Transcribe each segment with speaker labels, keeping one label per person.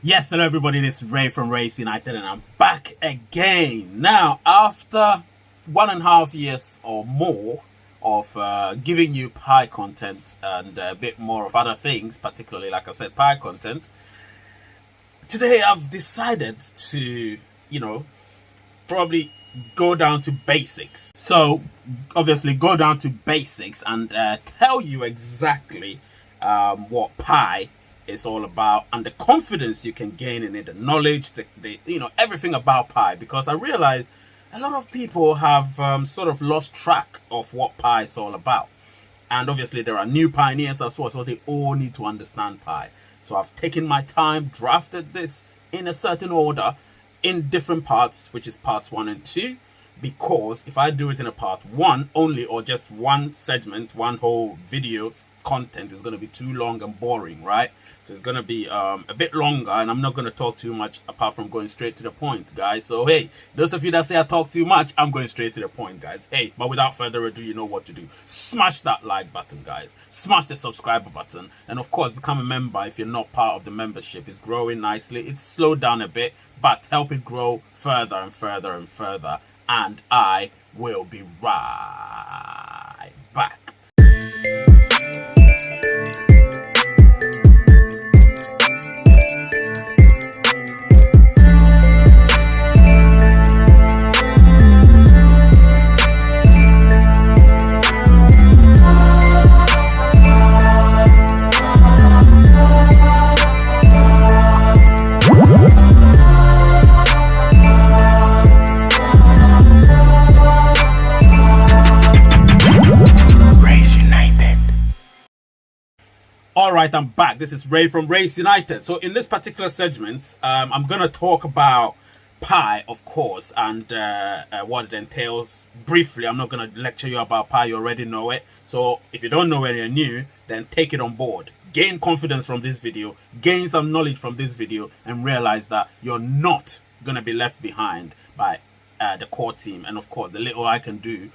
Speaker 1: Yes, hello everybody, this is Ray from Race United and I'm back again. Now, after 1.5 years or more of giving you pie content and a bit more of other things, particularly, like I said, pie content, today I've decided to, probably go down to basics. So, obviously, go down to basics and tell you exactly what pie is all about and the confidence you can gain in it, the knowledge, the everything about pie. Because I realize a lot of people have sort of lost track of what pie is all about. And obviously, there are new pioneers as well, so they all need to understand pie. So I've taken my time, drafted this in a certain order, in different parts, which is parts 1 and 2, because if I do it in a part 1 only, or just one segment, one whole video's content is going to be too long and boring, right? So it's going to be a bit longer, and I'm not going to talk too much apart from going straight to the point, guys. So hey, those of you that say I talk too much, I'm going straight to the point, guys. Hey, but without further ado, you know what to do. Smash that like button, guys. Smash the subscribe button, and of course become a member if you're not part of the membership. It's growing nicely. It's slowed down a bit, but help it grow further and further and further, and I will be right back. Alright, I'm back. This is Ray from Race United. So in this particular segment, I'm going to talk about pie, of course, and what it entails briefly. I'm not going to lecture you about pie. You already know it. So if you don't know it, you're new, then take it on board. Gain confidence from this video, gain some knowledge from this video, and realize that you're not going to be left behind by the core team. And of course, the little I can do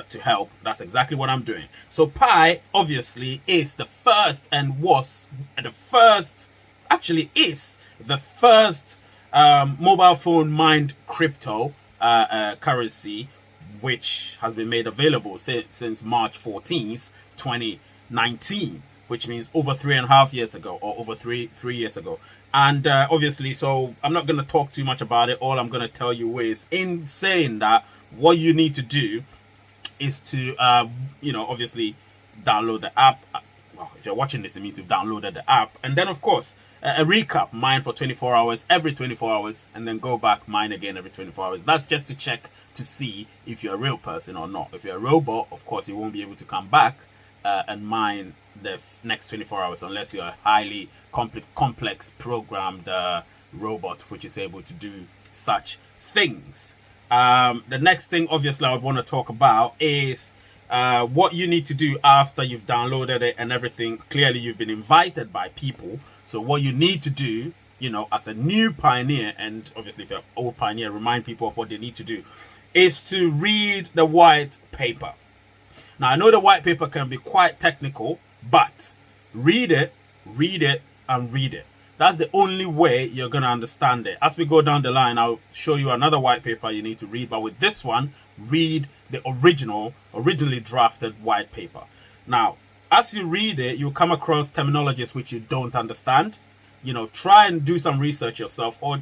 Speaker 1: to help, that's exactly what I'm doing. So pi obviously is the first and was the first, actually is the first mobile phone mined crypto currency, which has been made available since March 14th 2019, which means over 3.5 years ago, or over three years ago. And obviously, so I'm not going to talk too much about it. All I'm going to tell you is, in saying that, what you need to do is to, obviously download the app. Well, if you're watching this, it means you've downloaded the app. And then, of course, a recap, mine for 24 hours, every 24 hours, and then go back, mine again every 24 hours. That's just to check to see if you're a real person or not. If you're a robot, of course, you won't be able to come back and mine the next 24 hours unless you're a highly complex programmed robot, which is able to do such things. The next thing, obviously, I would want to talk about is what you need to do after you've downloaded it and everything. Clearly, you've been invited by people. So what you need to do, as a new pioneer, and obviously if you're an old pioneer, remind people of what they need to do, is to read the white paper. Now, I know the white paper can be quite technical, but read it, and read it. That's the only way you're going to understand it. As we go down the line, I'll show you another white paper you need to read. But with this one, read the originally drafted white paper. Now, as you read it, you'll come across terminologies which you don't understand. Try and do some research yourself. Or,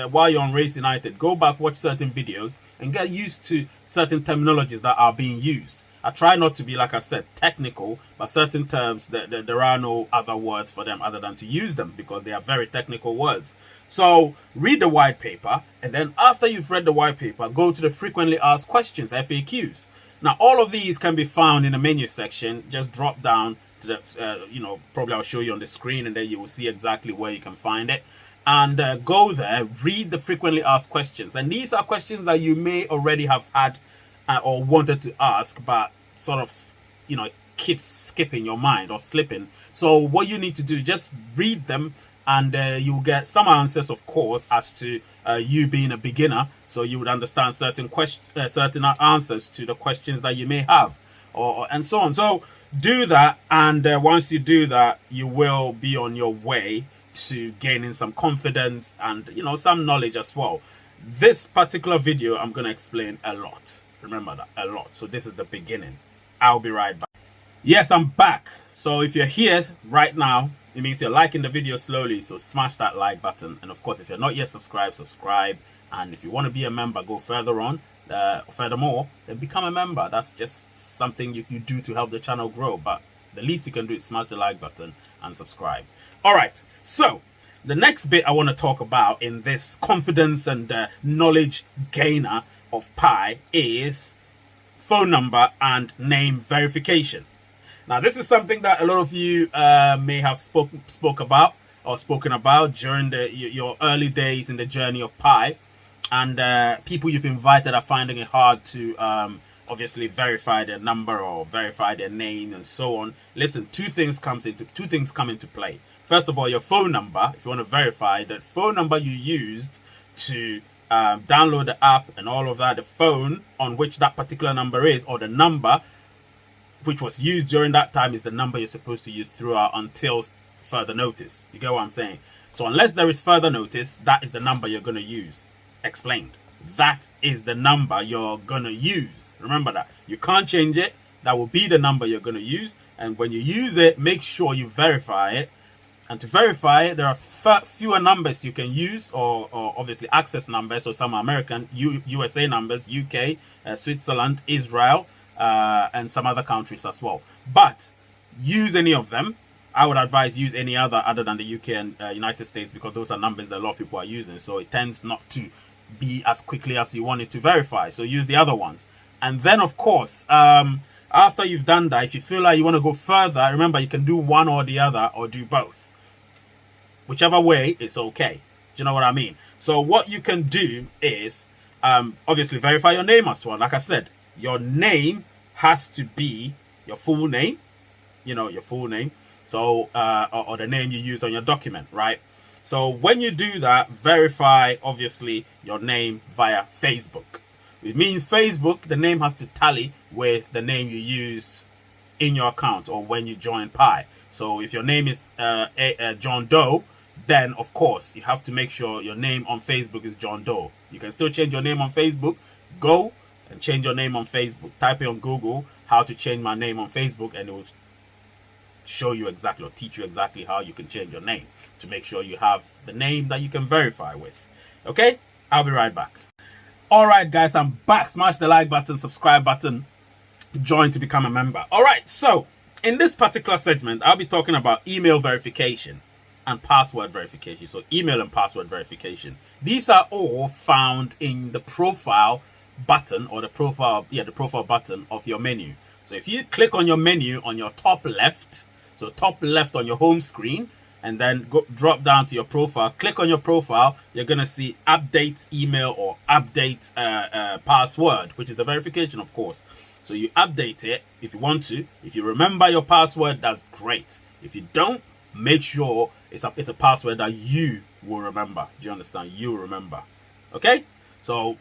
Speaker 1: while you're on Race United, go back, watch certain videos, and get used to certain terminologies that are being used. I try not to be, like I said, technical, but certain terms, there are no other words for them other than to use them because they are very technical words. So read the white paper, and then after you've read the white paper, go to the frequently asked questions, FAQs. Now, all of these can be found in the menu section. Just drop down to the, probably I'll show you on the screen, and then you will see exactly where you can find it. And go there, read the frequently asked questions. And these are questions that you may already have had or wanted to ask, but sort of, keeps skipping your mind or slipping. So what you need to do, just read them, and you'll get some answers, of course, as to you being a beginner. So you would understand certain answers to the questions that you may have, and so on. So do that, and once you do that, you will be on your way to gaining some confidence and, you know, some knowledge as well. This particular video, I'm going to explain a lot. Remember that, a lot. So this is the beginning. I'll be right back. Yes, I'm back. So if you're here right now, it means you're liking the video slowly. So smash that like button. And of course, if you're not yet subscribed, subscribe. And if you want to be a member, go further on. Furthermore, then become a member. That's just something you do to help the channel grow. But the least you can do is smash the like button and subscribe. All right. So the next bit I want to talk about in this confidence and knowledge gainer of Pi is phone number and name verification. Now, this is something that a lot of you may have spoken about during your early days in the journey of Pi, and people you've invited are finding it hard to obviously verify their number or verify their name and so on. Listen, two things come into play. First of all, your phone number. If you want to verify that phone number you used to download the app and all of that, the phone on which that particular number is, or the number which was used during that time, is the number you're supposed to use throughout until further notice. You get what I'm saying? So unless there is further notice, that is the number you're going to use. Explained. That is the number you're going to use. Remember that. You can't change it. That will be the number you're going to use. And when you use it, make sure you verify it. And to verify it, there are fewer numbers you can use, or obviously access numbers, or some American, USA numbers, UK, Switzerland, Israel, and some other countries as well. But use any of them. I would advise use any other than the UK and United States, because those are numbers that a lot of people are using. So it tends not to be as quickly as you want it to verify. So use the other ones. And then, of course, after you've done that, if you feel like you want to go further, remember, you can do one or the other, or do both. Whichever way, it's okay. Do you know what I mean? So what you can do is obviously verify your name as well. Like I said, your name has to be your full name. You know, your full name. So or the name you use on your document, right? So when you do that, verify obviously your name via Facebook. It means Facebook, the name has to tally with the name you used in your account or when you join Pi. So if your name is John Doe, then of course you have to make sure your name on Facebook is John Doe. You can still change your name on Facebook. Go and change your name on Facebook. Type it on Google, how to change my name on Facebook, and it will show you exactly, or teach you exactly how you can change your name to make sure you have the name that you can verify with. Okay, I'll be right back. All right, guys, I'm back. Smash the like button, subscribe button, join to become a member. All right, so in this particular segment, I'll be talking about email verification and password verification. So email and password verification. These are all found in the profile button, or the profile button of your menu. So if you click on your menu on your top left, so top left on your home screen, and then drop down to your profile, click on your profile, you're going to see update email or update password, which is the verification, of course. So you update it if you want to. If you remember your password, that's great. If you don't, make sure it's a password that you will remember. Do you understand? You will remember. Okay? So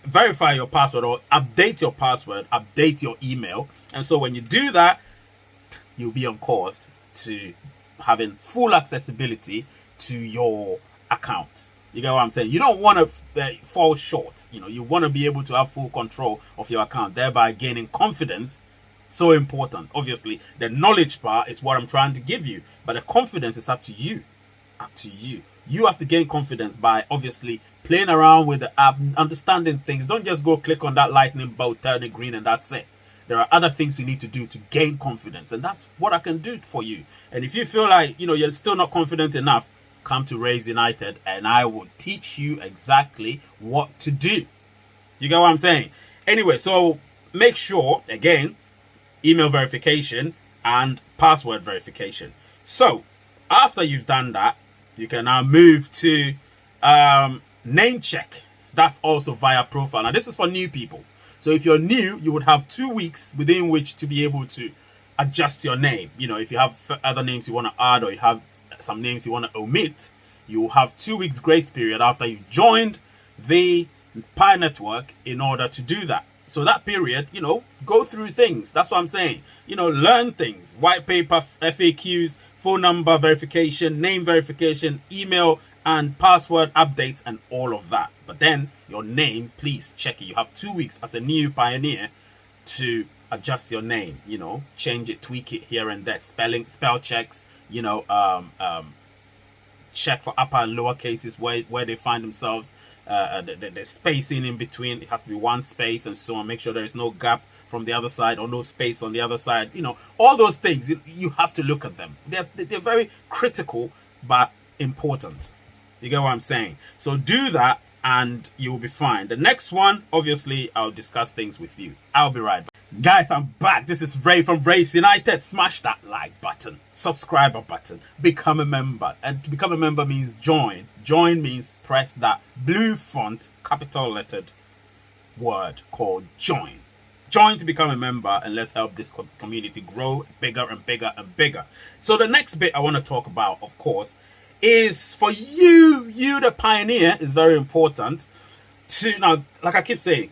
Speaker 1: verify your password, or update your password, update your email. And so when you do that, you'll be on course to having full accessibility to your account. You get what I'm saying? You don't want to fall short. You know, you want to be able to have full control of your account, thereby gaining confidence. So important. Obviously, the knowledge part is what I'm trying to give you, but the confidence is up to you. Up to you. You have to gain confidence by obviously playing around with the app, understanding things. Don't just go click on that lightning bolt, turn it green, and that's it. There are other things you need to do to gain confidence, and that's what I can do for you. And if you feel like, you know, you're still not confident enough, come to Raise United and I will teach you exactly what to do. You get what I'm saying? Anyway, so make sure, again, email verification and password verification. So after you've done that, you can now move to name check. That's also via profile. Now this is for new people. So if you're new, you would have 2 weeks within which to be able to adjust your name. You know, if you have other names you want to add, or you have some names you want to omit, you will have 2 weeks grace period after you joined the Pi network in order to do that. So that period, you know, go through things. That's what I'm saying. You know, learn things, white paper, FAQs, phone number verification, name verification, email and password updates and all of that. But then your name, please check it. You have 2 weeks as a new pioneer to adjust your name, you know, change it, tweak it here and there, spell checks, you know, check for upper and lower cases where they find themselves, the spacing in between, it has to be one space and so on. Make sure there is no gap from the other side or no space on the other side, you know, all those things. You have to look at them. They're very critical but important. You get what I'm saying? So do that and you will be fine. The next one, obviously, I'll discuss things with you. I'll be right back. Guys, I'm back. This is Ray from Race United. Smash that like button, subscriber button, become a member. And to become a member means join. Join means press that blue font, capital lettered word called join. Join to become a member, and let's help this community grow bigger and bigger and bigger. So the next bit I want to talk about, of course, is for you the pioneer, is very important to, now, like I keep saying,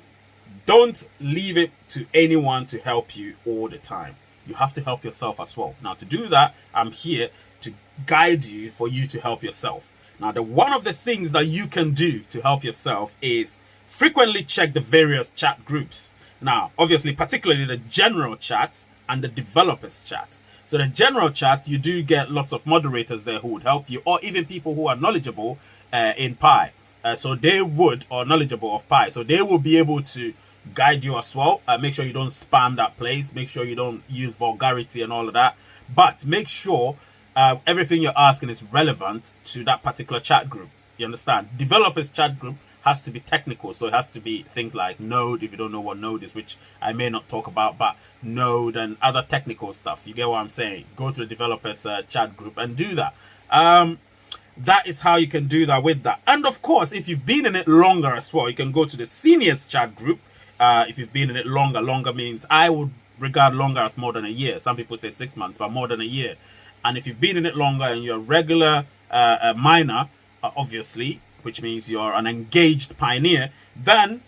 Speaker 1: don't leave it to anyone to help you all the time. You have to help yourself as well. Now, to do that, I'm here to guide you for you to help yourself. Now, one of the things that you can do to help yourself is frequently check the various chat groups. Now, obviously, particularly the general chat and the developers chat. So the general chat, you do get lots of moderators there who would help you, or even people who are knowledgeable in Pi. So they would, or knowledgeable of Pi. So they will be able to guide you as well. Make sure you don't spam that place. Make sure you don't use vulgarity and all of that. But make sure everything you're asking is relevant to that particular chat group. You understand? Developers chat group has to be technical, so it has to be things like Node, if you don't know what Node is, which I may not talk about, but Node and other technical stuff. You get what I'm saying? Go to the developers chat group and do that. That is how you can do that with that. And of course, if you've been in it longer as well, you can go to the seniors chat group. If you've been in it longer means, I would regard longer as more than a year. Some people say 6 months, but more than a year. And if you've been in it longer and you're a regular miner, obviously, which means you're an engaged pioneer, then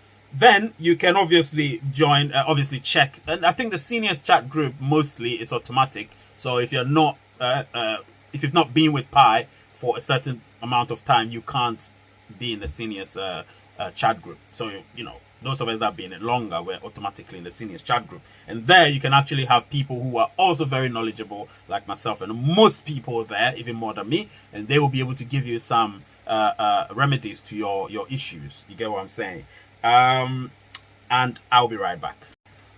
Speaker 1: you can obviously join, obviously check. And I think the seniors chat group mostly is automatic. So if you're not, if you've not been with Pi for a certain amount of time, you can't be in the seniors chat group. So, you know, those of us that have been in it longer, we're automatically in the seniors chat group. And there you can actually have people who are also very knowledgeable, like myself, and most people there, even more than me, and they will be able to give you some remedies to your issues. You get what I'm saying? And I'll be right back.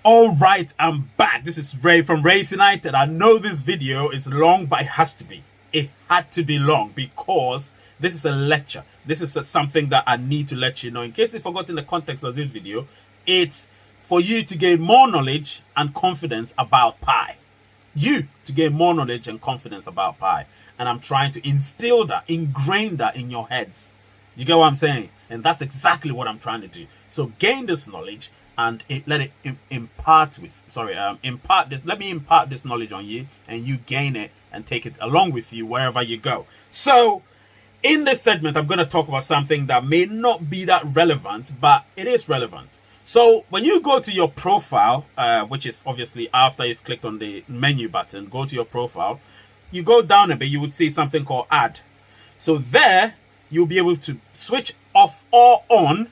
Speaker 1: All right, I'm back. This is Ray from Race United. I know this video is long, but it has to be. It had to be long because this is a lecture. This is something that I need to let you know. In case you forgot in the context of this video, it's for you to gain more knowledge and confidence about Pi. You to gain more knowledge and confidence about Pi. And I'm trying to instill that, ingrain that in your heads. You get what I'm saying? And that's exactly what I'm trying to do. So gain this knowledge and let it impart this. Let me impart this knowledge on you, and you gain it and take it along with you wherever you go. So in this segment, I'm going to talk about something that may not be that relevant, but it is relevant. So when you go to your profile, which is obviously after you've clicked on the menu button, go to your profile. You go down a bit, you would see something called add. So there, you'll be able to switch off or on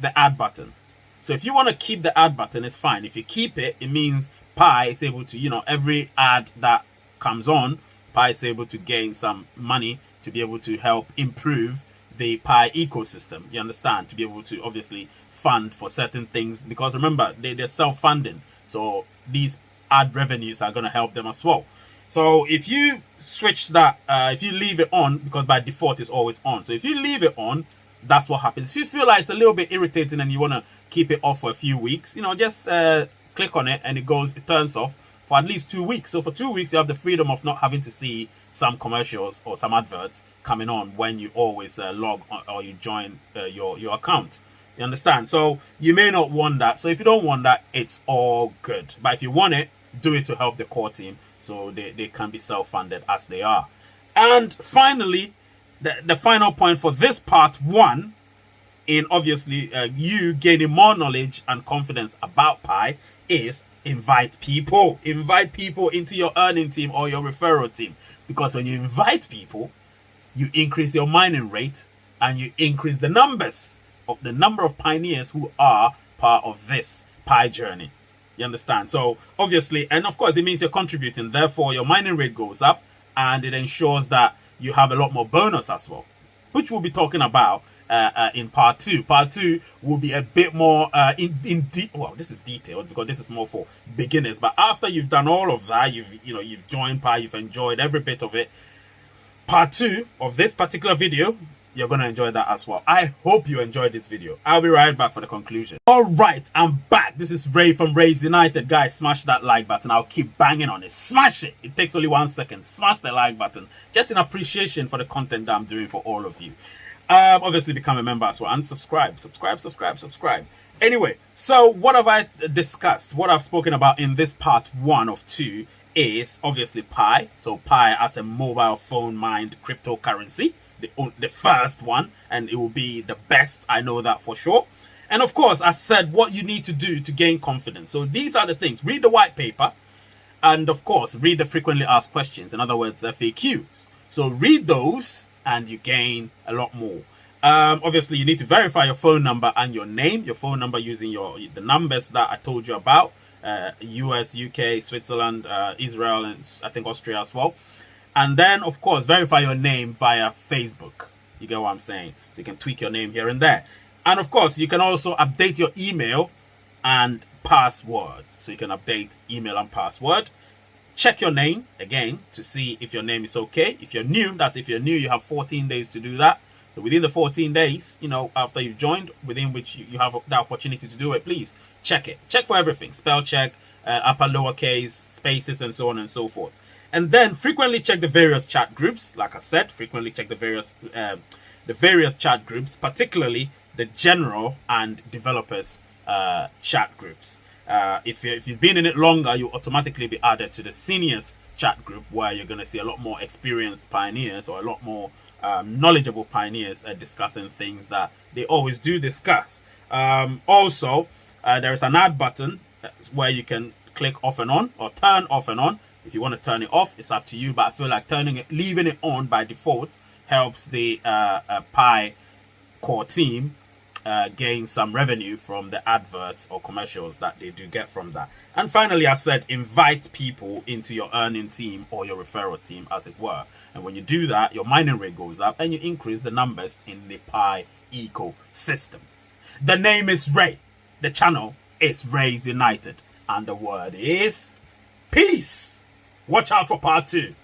Speaker 1: the add button. So if you want to keep the add button, it's fine. If you keep it, it means Pi is able to, you know, every ad that comes on, Pi is able to gain some money to be able to help improve the Pi ecosystem. You understand? To be able to obviously fund for certain things, because remember, they're self-funding. So these ad revenues are going to help them as well. So if you switch that, if you leave it on, because by default it's always on. So if you leave it on, that's what happens. If you feel like it's a little bit irritating and you want to keep it off for a few weeks, you know, just click on it and it turns off for at least 2 weeks. So for 2 weeks, you have the freedom of not having to see some commercials or some adverts coming on when you always log on, or you join your account. You understand? So you may not want that. So if you don't want that, it's all good. But if you want it, do it to help the core team so they can be self-funded as they are. And finally, the final point for this part one, in obviously you gaining more knowledge and confidence about Pi, is invite people into your earning team or your referral team, because when you invite people, you increase your mining rate and you increase the number of pioneers who are part of this Pi journey. You understand? So obviously, and of course, it means you're contributing. Therefore, your mining rate goes up, and it ensures that you have a lot more bonus as well, which we'll be talking about in part 2. Part 2 will be a bit more well, this is detailed because this is more for beginners. But after you've done all of that, you've joined Pi, you've enjoyed every bit of it. Part 2 of this particular video, you're going to enjoy that as well. I hope you enjoyed this video. I'll be right back for the conclusion. All right, I'm back. This is Ray from Rays United. Guys, smash that like button. I'll keep banging on it. Smash it. It takes only 1 second. Smash the like button. Just in appreciation for the content that I'm doing for all of you. Obviously, become a member as well. And subscribe. Anyway, so what have I discussed? What I've spoken about in this part 1 of 2 is obviously Pi. So Pi as a mobile phone mined cryptocurrency. The first one, and it will be the best, I know that for sure. And of course, I said what you need to do to gain confidence. So these are the things. Read the white paper, and of course, read the frequently asked questions, in other words, FAQs. So read those and you gain a lot more. Obviously, you need to verify your phone number and your name, your phone number using the numbers that I told you about, US, UK, Switzerland, Israel, and I think Austria as well. And then, of course, verify your name via Facebook. You get what I'm saying? So you can tweak your name here and there. And of course, you can also update your email and password. So you can update email and password. Check your name, again, to see if your name is okay. If you're new, you have 14 days to do that. So within the 14 days, after you've joined, within which you have the opportunity to do it, please check it. Check for everything. Spell check, upper, lowercase, spaces, and so on and so forth. And then frequently check the various chat groups. Like I said, frequently check the various chat groups, particularly the general and developers chat groups. If you've been in it longer, you'll automatically be added to the seniors chat group, where you're going to see a lot more experienced pioneers or a lot more knowledgeable pioneers discussing things that they always do discuss. Also, there is an add button where you can click off and on or turn off and on. If you want to turn it off, it's up to you. But I feel like leaving it on by default helps the Pi core team gain some revenue from the adverts or commercials that they do get from that. And finally, I said invite people into your earning team or your referral team, as it were. And when you do that, your mining rate goes up and you increase the numbers in the Pi ecosystem. The name is Ray. The channel is Rays United. And the word is peace. Watch out for part 2.